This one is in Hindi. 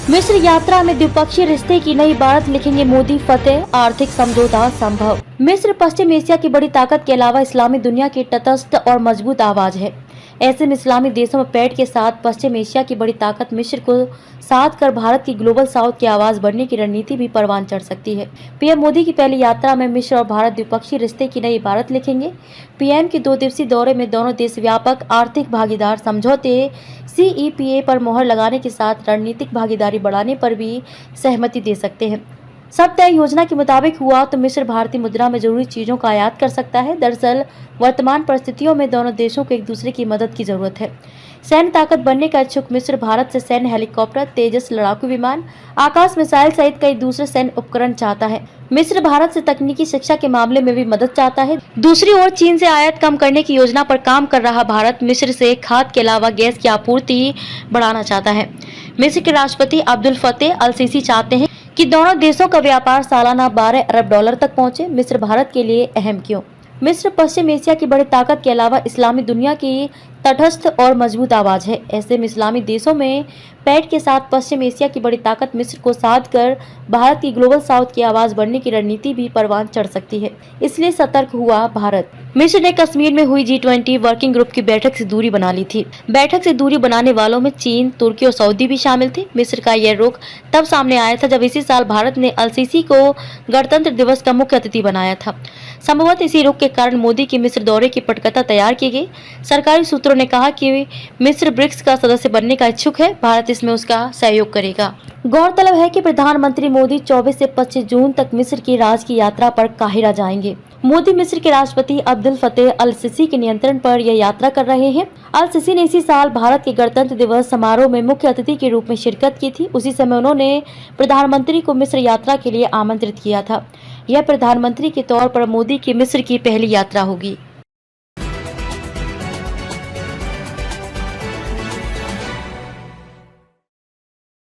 मिस्र यात्रा में द्विपक्षीय रिश्ते की नई इबारत लिखेंगे मोदी, फतेह, आर्थिक समझौता संभव। मिस्र पश्चिम एशिया की बड़ी ताकत के अलावा इस्लामी दुनिया की तटस्थ और मजबूत आवाज है। ऐसे में इस्लामी देशों में पैठ के साथ पश्चिम एशिया की बड़ी ताकत मिस्र को साथ कर भारत की ग्लोबल साउथ की आवाज बनने की रणनीति भी परवान चढ़ सकती है। पीएम मोदी की पहली यात्रा में मिस्र और भारत द्विपक्षीय रिश्ते की नई इबारत लिखेंगे। पीएम के 2 दिवसीय दौरे में दोनों देश व्यापक आर्थिक भागीदार समझौते CEPA पर मोहर लगाने के साथ रणनीतिक भागीदारी बढ़ाने पर भी सहमति दे सकते हैं। सब तय योजना के मुताबिक हुआ तो मिस्र भारतीय मुद्रा में जरूरी चीजों का आयात कर सकता है। दरअसल वर्तमान परिस्थितियों में दोनों देशों को एक दूसरे की मदद की जरूरत है। सैन्य ताकत बनने का इच्छुक मिस्र भारत से सैन्य हेलीकॉप्टर, तेजस लड़ाकू विमान, आकाश मिसाइल सहित कई दूसरे सैन्य उपकरण चाहता है। मिस्र भारत से तकनीकी शिक्षा के मामले में भी मदद चाहता है। दूसरी ओर चीन से आयात कम करने की योजना पर काम कर रहा भारत मिस्र से खाद के अलावा गैस की आपूर्ति बढ़ाना चाहता है। मिस्र के राष्ट्रपति अब्दुल फतेह अल सीसी चाहते हैं कि दोनों देशों का व्यापार सालाना 12 अरब डॉलर तक पहुंचे। मिस्र भारत के लिए अहम क्यों? मिस्र पश्चिम एशिया की बड़ी ताकत के अलावा इस्लामी दुनिया की तटस्थ और मजबूत आवाज है। ऐसे में इस्लामी देशों में पैठ के साथ पश्चिम एशिया की बड़ी ताकत मिस्र को साध कर भारत की ग्लोबल साउथ की आवाज बनने की रणनीति भी परवान चढ़ सकती है। इसलिए सतर्क हुआ भारत। मिस्र ने कश्मीर में हुई G20 वर्किंग ग्रुप की बैठक से दूरी बना ली थी। बैठक से दूरी बनाने वालों में चीन, तुर्की और सऊदी भी शामिल थे। मिस्र का यह रुख तब सामने आया था जब इसी साल भारत ने अल सीसी को गणतंत्र दिवस का मुख्य अतिथि बनाया था। संभवतः इसी रुख के कारण मोदी के मिस्र दौरे की पटकथा तैयार की गई। सरकारी सूत्रों ने कहा कि मिस्र ब्रिक्स का सदस्य बनने का इच्छुक है। भारत इसमें उसका सहयोग करेगा। गौरतलब है कि प्रधानमंत्री मोदी 24 से 25 जून तक मिस्र की राजकीय यात्रा पर काहिरा जाएंगे। मोदी मिस्र के राष्ट्रपति अब्दुल फतेह अल सीसी के नियंत्रण पर यह यात्रा कर रहे हैं। अल सीसी ने इसी साल भारत के गणतंत्र दिवस समारोह में मुख्य अतिथि के रूप में शिरकत की थी। उसी समय उन्होंने प्रधानमंत्री को मिस्र यात्रा के लिए आमंत्रित किया था। यह प्रधानमंत्री के तौर पर मोदी की मिस्र की पहली यात्रा होगी।